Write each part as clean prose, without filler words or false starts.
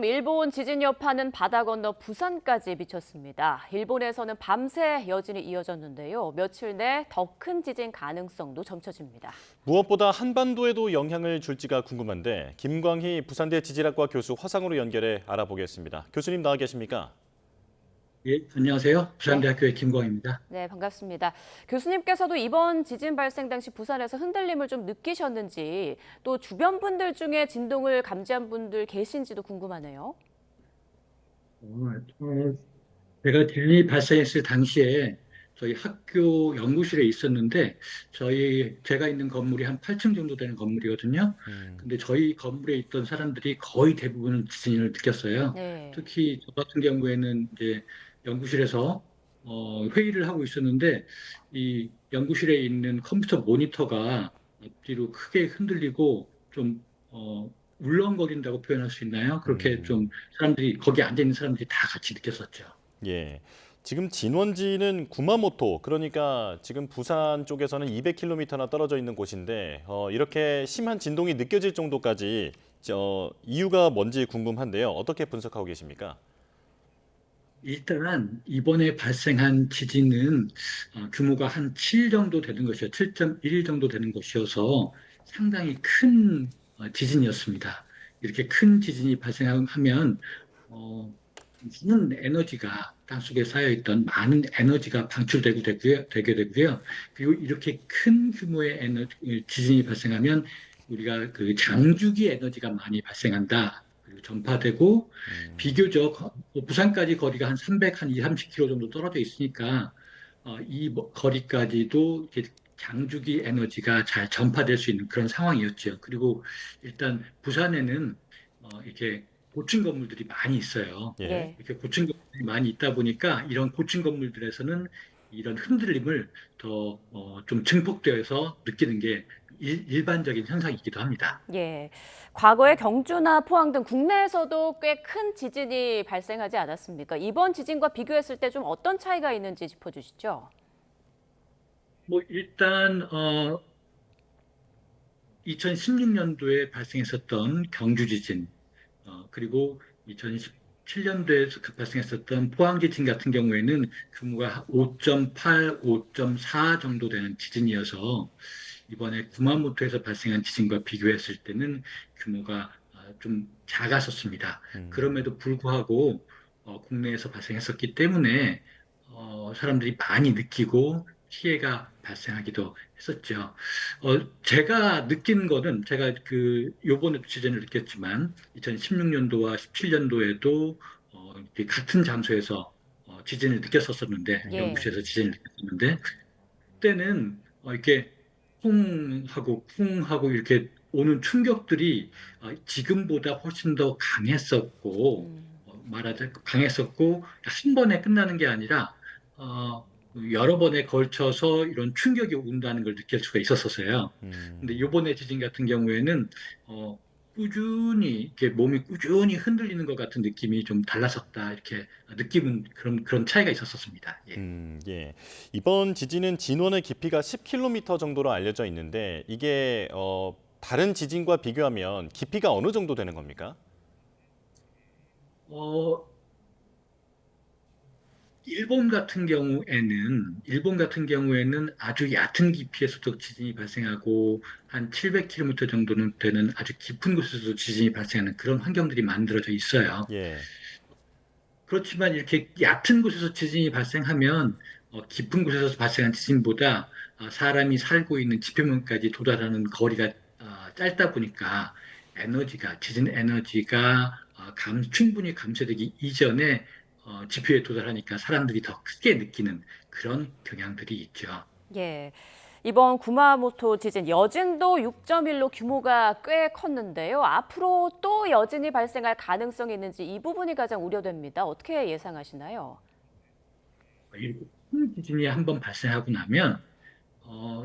일본 지진 여파는 바다 건너 부산까지 미쳤습니다. 일본에서는 밤새 여진이 이어졌는데요. 며칠 내 더 큰 지진 가능성도 점쳐집니다. 무엇보다 한반도에도 영향을 줄지가 궁금한데 김광희 부산대 지질학과 교수 화상으로 연결해 알아보겠습니다. 교수님 나와 계십니까? 예, 안녕하세요. 네, 부산대학교의 김광입니다. 네, 반갑습니다. 교수님께서도 이번 지진 발생 당시 부산에서 흔들림을 좀 느끼셨는지, 또 주변 분들 중에 진동을 감지한 분들 계신지도 궁금하네요. 제가 지진이 발생했을 당시에 저희 학교 연구실에 있었는데 제가 있는 건물이 한 8층 정도 되는 건물이거든요. 근데 저희 건물에 있던 사람들이 거의 대부분은 지진을 느꼈어요. 네. 특히 저 같은 경우에는 이제 연구실에서 회의를 하고 있었는데 이 연구실에 있는 컴퓨터 모니터가 앞뒤로 크게 흔들리고 좀 울렁거린다고 표현할 수 있나요? 그렇게 음, 좀 사람들이 거기 앉아 있는 사람들이 다 같이 느꼈었죠. 예. 지금 진원지는 구마모토, 그러니까 지금 부산 쪽에서는 200km나 떨어져 있는 곳인데 이렇게 심한 진동이 느껴질 정도까지 이유가 뭔지 궁금한데요. 어떻게 분석하고 계십니까? 일단 이번에 발생한 지진은 규모가 한 7 정도 되는 것이요. 7.1 정도 되는 것이어서 상당히 큰 지진이었습니다. 이렇게 큰 지진이 발생하면 어, 많은 에너지가 땅속에 쌓여있던 많은 에너지가 되게 되고요. 그리고 이렇게 큰 규모의 지진이 발생하면 우리가 그 장주기 에너지가 많이 발생한다. 그리고 전파되고 비교적 부산까지 거리가 한 300, 한 2, 30km 정도 떨어져 있으니까 거리까지도 이렇게 장주기 에너지가 잘 전파될 수 있는 그런 상황이었죠. 그리고 일단 부산에는 이렇게 고층 건물들이 많이 있어요. 예. 예. 이렇게 고층 건물이 많이 있다 보니까 이런 고층 건물들에서는 이런 흔들림을 더 좀 증폭되어서 느끼는 게 일반적인 현상이기도 합니다. 예. 과거에 경주나 포항 등 국내에서도 꽤 큰 지진이 발생하지 않았습니까? 이번 지진과 비교했을 때 좀 어떤 차이가 있는지 짚어주시죠. 뭐 일단 2016년도에 발생했었던 경주 지진, 그리고 2017년도에 발생했었던 포항 지진 같은 경우에는 규모가 5.8, 5.4 정도 되는 지진이어서 이번에 구마모토에서 발생한 지진과 비교했을 때는 규모가 좀 작았었습니다. 그럼에도 불구하고 국내에서 발생했었기 때문에 사람들이 많이 느끼고 피해가 발생하기도 했었죠. 제가 느낀 거는 제가 그 요번에도 지진을 느꼈지만 2016년도와 17년도에도 같은 장소에서 지진을 느꼈었었는데 예. 연구실에서 지진을 느꼈었는데 그때는 이렇게 쿵하고 이렇게 오는 충격들이 지금보다 훨씬 더 강했었고 말하자 강했었고 한 번에 끝나는 게 아니라 어, 여러 번에 걸쳐서 이런 충격이 온다는 걸 느낄 수가 있었어요. 근데 이번에 지진 같은 경우에는 어, 꾸준히 이렇게 몸이 꾸준히 흔들리는 것 같은 느낌이 좀 달랐었다 이렇게 느낌은 그런 차이가 있었습니다. 예. 예. 이번 지진은 진원의 깊이가 10km 정도로 알려져 있는데 이게 다른 지진과 비교하면 깊이가 어느 정도 되는 겁니까? 어, 일본 같은 경우에는 아주 얕은 깊이에서도 지진이 발생하고 한 700km 정도는 되는 아주 깊은 곳에서도 지진이 발생하는 그런 환경들이 만들어져 있어요. 예. 그렇지만 이렇게 얕은 곳에서 지진이 발생하면 깊은 곳에서 발생한 지진보다 사람이 살고 있는 지표면까지 도달하는 거리가 짧다 보니까 지진 에너지가 충분히 감소되기 이전에 지표에 도달하니까 사람들이 더 크게 느끼는 그런 경향들이 있죠. 예. 이번 구마모토 지진 여진도 6.1로 규모가 꽤 컸는데요. 앞으로 또 여진이 발생할 가능성이 있는지 이 부분이 가장 우려됩니다. 어떻게 예상하시나요? 이렇게 큰 지진이 한번 발생하고 나면 어,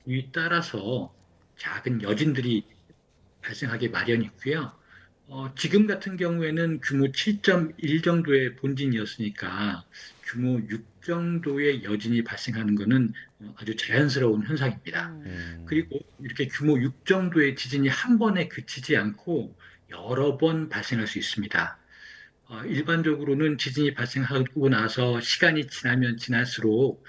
이에 따라서 작은 여진들이 발생하기 마련이고요. 지금 같은 경우에는 규모 7.1 정도의 본진이었으니까 규모 6 정도의 여진이 발생하는 것은 아주 자연스러운 현상입니다. 음. 음, 그리고 이렇게 규모 6 정도의 지진이 한 번에 그치지 않고 여러 번 발생할 수 있습니다. 일반적으로는 지진이 발생하고 나서 시간이 지나면 지날수록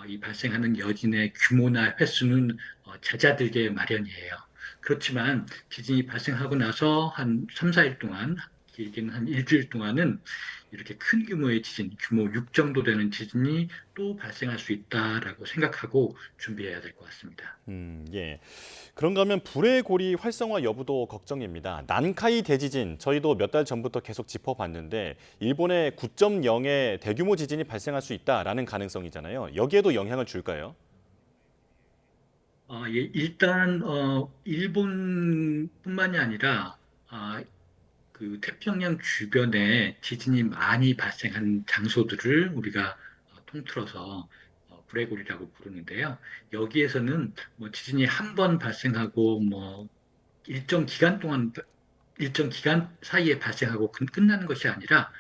이 발생하는 여진의 규모나 횟수는 잦아들게 마련이에요. 그렇지만 지진이 발생하고 나서 한 3, 4일 동안, 길게는 한 일주일 동안은 이렇게 큰 규모의 지진, 규모 6 정도 되는 지진이 또 발생할 수 있다라고 생각하고 준비해야 될 것 같습니다. 예. 그런가 하면 불의 고리 활성화 여부도 걱정입니다. 난카이 대지진 저희도 몇 달 전부터 계속 짚어봤는데 일본에 9.0의 대규모 지진이 발생할 수 있다라는 가능성이잖아요. 여기에도 영향을 줄까요? 예, 일단 일본뿐만이 아니라 그 태평양 주변에 지진이 많이 발생한 장소들을 우리가 통틀어서 브레골이라고 부르는데요. 여기에서는 뭐 지진이 한 번 발생하고 뭐 일정 기간 동안 일정 기간 사이에 발생하고 끝나는 것이 아니라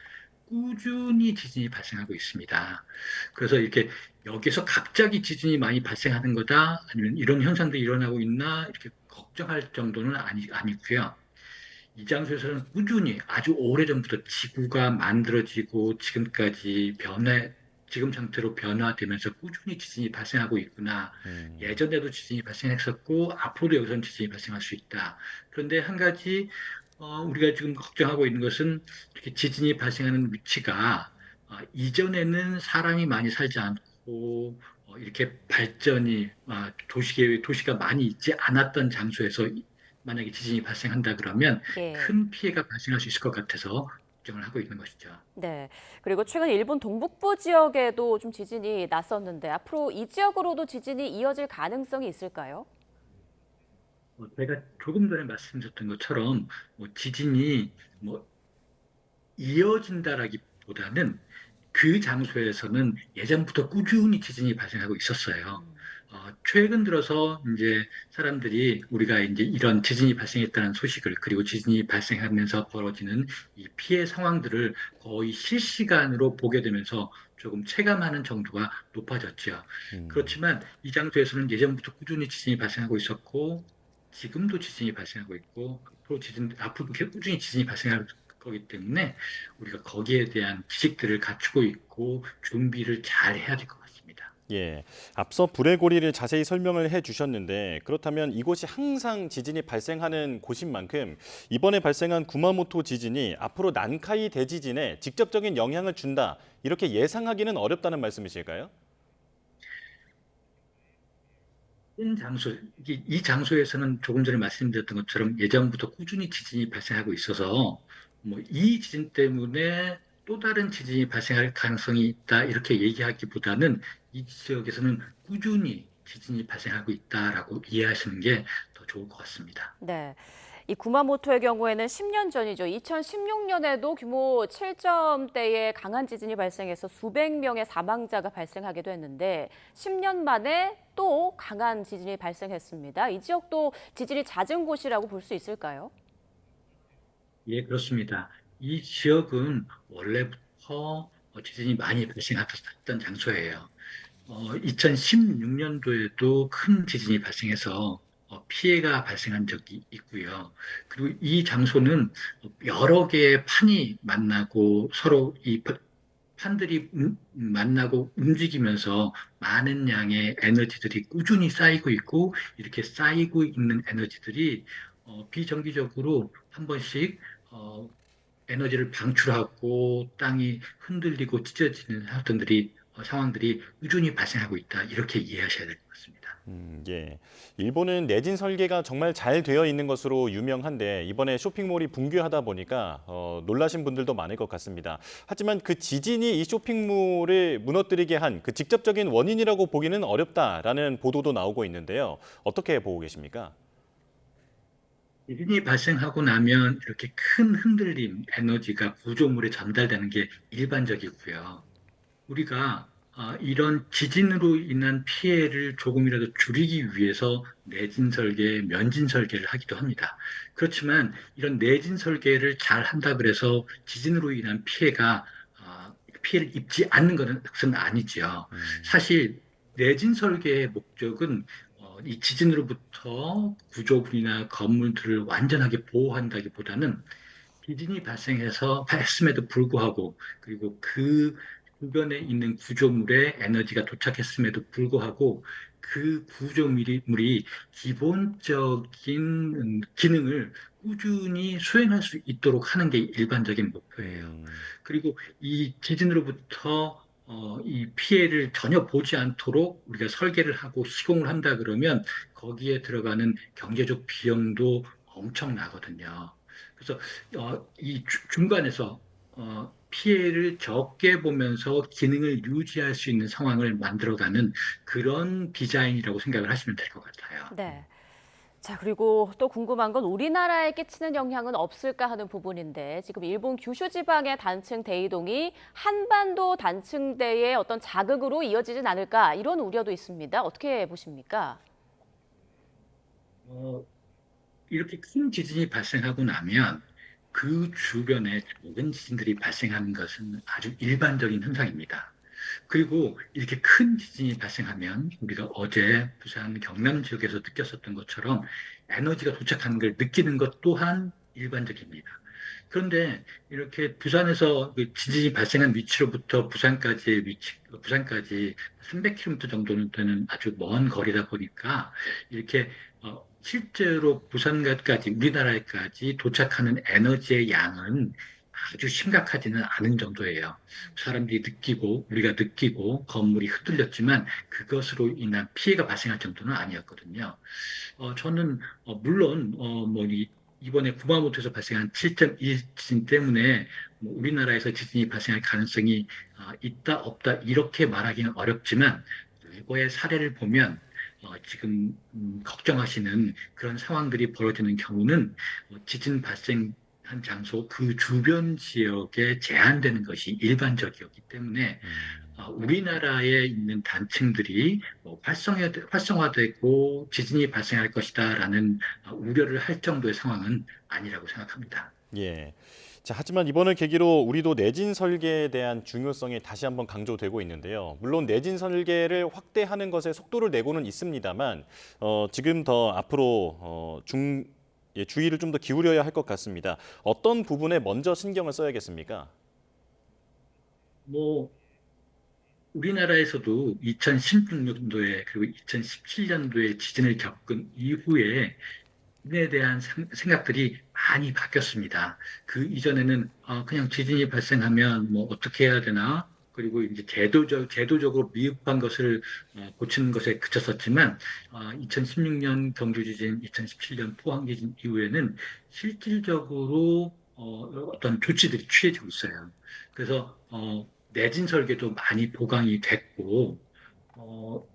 꾸준히 지진이 발생하고 있습니다. 그래서 이렇게 여기서 갑자기 지진이 많이 발생하는 거다, 아니면 이런 현상들이 일어나고 있나, 이렇게 걱정할 정도는 아니고요. 이 장소에서는 꾸준히 아주 오래전부터 지구가 만들어지고 지금까지 지금 상태로 변화되면서 꾸준히 지진이 발생하고 있구나. 음, 예전에도 지진이 발생했었고, 앞으로도 여기서는 지진이 발생할 수 있다. 그런데 한 가지, 우리가 지금 걱정하고 있는 것은 이렇게 지진이 발생하는 위치가 이전에는 사람이 많이 살지 않고, 이렇게 발전이, 도시가 많이 있지 않았던 장소에서 만약에 지진이 발생한다 그러면 예. 큰 피해가 발생할 수 있을 것 같아서 걱정을 하고 있는 것이죠. 네. 그리고 최근 일본 동북부 지역에도 좀 지진이 났었는데 앞으로 이 지역으로도 지진이 이어질 가능성이 있을까요? 제가 조금 전에 말씀드렸던 것처럼 뭐 지진이 뭐 이어진다라기보다는 그 장소에서는 예전부터 꾸준히 지진이 발생하고 있었어요. 최근 들어서 이제 사람들이 우리가 이제 이런 지진이 발생했다는 소식을, 그리고 지진이 발생하면서 벌어지는 이 피해 상황들을 거의 실시간으로 보게 되면서 조금 체감하는 정도가 높아졌죠. 음. 그렇지만 이 장소에서는 예전부터 꾸준히 지진이 발생하고 있었고, 지금도 지진이 발생하고 있고, 앞으로도 꾸준히 지진이 발생할 거기 때문에 우리가 거기에 대한 지식들을 갖추고 있고 준비를 잘 해야 될 것 같습니다. 예, 앞서 불의 고리를 자세히 설명을 해주셨는데 그렇다면 이곳이 항상 지진이 발생하는 곳인 만큼 이번에 발생한 구마모토 지진이 앞으로 난카이 대지진에 직접적인 영향을 준다 이렇게 예상하기는 어렵다는 말씀이실까요? 이 장소에서는 조금 전에 말씀드렸던 것처럼 예전부터 꾸준히 지진이 발생하고 있어서 뭐 이 지진 때문에 또 다른 지진이 발생할 가능성이 있다 이렇게 얘기하기보다는 이 지역에서는 꾸준히 지진이 발생하고 있다라고 이해하시는 게 더 좋을 것 같습니다. 네. 이 구마모토의 경우에는 10년 전이죠. 2016년에도 규모 7점대의 강한 지진이 발생해서 수백 명의 사망자가 발생하기도 했는데 10년 만에 또 강한 지진이 발생했습니다. 이 지역도 지진이 잦은 곳이라고 볼 수 있을까요? 예, 그렇습니다. 이 지역은 원래부터 지진이 많이 발생했던 장소예요. 2016년도에도 큰 지진이 발생해서 피해가 발생한 적이 있고요. 그리고 이 장소는 여러 개의 판이 만나고 서로 판들이 만나고 움직이면서 많은 양의 에너지들이 꾸준히 쌓이고 있고, 이렇게 쌓이고 있는 에너지들이 비정기적으로 한 번씩 어, 에너지를 방출하고 땅이 흔들리고 찢어지는 상황들이 꾸준히 발생하고 있다. 이렇게 이해하셔야 될 것 같습니다. 예. 일본은 내진 설계가 정말 잘 되어 있는 것으로 유명한데 이번에 쇼핑몰이 붕괴하다 보니까 놀라신 분들도 많을 것 같습니다. 하지만 그 지진이 이 쇼핑몰을 무너뜨리게 한 그 직접적인 원인이라고 보기는 어렵다라는 보도도 나오고 있는데요. 어떻게 보고 계십니까? 지진이 발생하고 나면 이렇게 큰 흔들림, 에너지가 구조물에 전달되는 게 일반적이고요. 우리가 이런 지진으로 인한 피해를 조금이라도 줄이기 위해서 내진 설계, 면진 설계를 하기도 합니다. 그렇지만 이런 내진 설계를 잘 한다 그래서 지진으로 인한 피해를 입지 않는 것은 아니죠. 음, 사실 내진 설계의 목적은 이 지진으로부터 구조물이나 건물들을 완전하게 보호한다기보다는 지진이 발생했음에도 불구하고 그리고 그 주변에 있는 구조물에 에너지가 도착했음에도 불구하고 그 구조물이 기본적인 기능을 꾸준히 수행할 수 있도록 하는 게 일반적인 목표예요. 음, 그리고 이 지진으로부터 이 피해를 전혀 보지 않도록 우리가 설계를 하고 시공을 한다 그러면 거기에 들어가는 경제적 비용도 엄청나거든요. 그래서 이 중간에서 피해를 적게 보면서 기능을 유지할 수 있는 상황을 만들어가는 그런 디자인이라고 생각을 하시면 될 것 같아요. 네. 자, 그리고 또 궁금한 건 우리나라에 끼치는 영향은 없을까 하는 부분인데 지금 일본 규슈 지방의 단층 대이동이 한반도 단층대의 어떤 자극으로 이어지진 않을까 이런 우려도 있습니다. 어떻게 보십니까? 어, 이렇게 큰 지진이 발생하고 나면 그 주변에 작은 지진들이 발생하는 것은 아주 일반적인 현상입니다. 그리고 이렇게 큰 지진이 발생하면 우리가 어제 부산 경남 지역에서 느꼈었던 것처럼 에너지가 도착하는 걸 느끼는 것 또한 일반적입니다. 그런데 이렇게 부산에서 그 지진이 발생한 위치로부터 부산까지 300km 정도는 되는 아주 먼 거리다 보니까 이렇게 실제로 부산까지 우리나라에까지 도착하는 에너지의 양은 아주 심각하지는 않은 정도예요. 사람들이 느끼고 우리가 느끼고 건물이 흔들렸지만 그것으로 인한 피해가 발생할 정도는 아니었거든요. 저는 물론 이번에 구마모토에서 발생한 7.1 지진 때문에 뭐 우리나라에서 지진이 발생할 가능성이 있다 없다 이렇게 말하기는 어렵지만 과거의 사례를 보면 지금 걱정하시는 그런 상황들이 벌어지는 경우는 지진 발생한 장소 그 주변 지역에 제한되는 것이 일반적이었기 때문에 우리나라에 있는 단층들이 뭐 활성화되고 지진이 발생할 것이다라는 우려를 할 정도의 상황은 아니라고 생각합니다. 예. 자, 하지만 이번을 계기로 우리도 내진 설계에 대한 중요성이 다시 한번 강조되고 있는데요. 물론 내진 설계를 확대하는 것에 속도를 내고는 있습니다만 지금 더 앞으로 주의를 좀 더 기울여야 할 것 같습니다. 어떤 부분에 먼저 신경을 써야겠습니까? 뭐 우리나라에서도 2016년도에 그리고 2017년도에 지진을 겪은 이후에 에 대한 생각들이 많이 바뀌었습니다. 그 이전에는 그냥 지진이 발생하면 뭐 어떻게 해야 되나? 그리고 이제 제도적으로 미흡한 것을 고치는 것에 그쳤었지만 2016년 경주 지진, 2017년 포항 지진 이후에는 실질적으로 어떤 조치들이 취해지고 있어요. 그래서 내진 설계도 많이 보강이 됐고 어,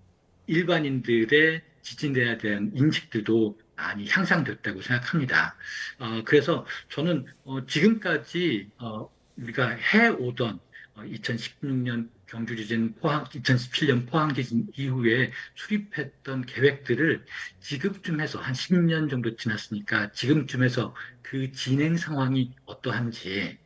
일반인들의 지진대에 대한 인식들도 많이 향상됐다고 생각합니다. 그래서 저는 지금까지 우리가 해오던 2016년 경주 지진, 2017년 포항 지진 이후에 수립했던 계획들을 지금쯤에서 한 10년 정도 지났으니까 지금쯤에서 그 진행 상황이 어떠한지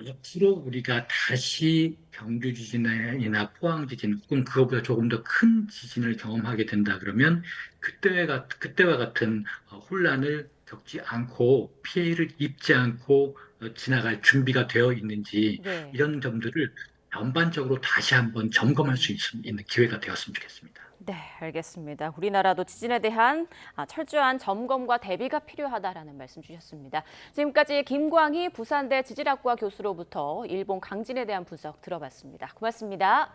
앞으로 우리가 다시 경주 지진이나 포항 지진 혹은 그거보다 조금 더 큰 지진을 경험하게 된다 그러면 그때와 같은 혼란을 겪지 않고 피해를 입지 않고 지나갈 준비가 되어 있는지 네. 이런 점들을 전반적으로 다시 한번 점검할 수 있는 기회가 되었으면 좋겠습니다. 네, 알겠습니다. 우리나라도 지진에 대한 철저한 점검과 대비가 필요하다라는 말씀 주셨습니다. 지금까지 김광희 부산대 지질학과 교수로부터 일본 강진에 대한 분석 들어봤습니다. 고맙습니다.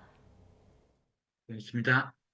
고맙습니다.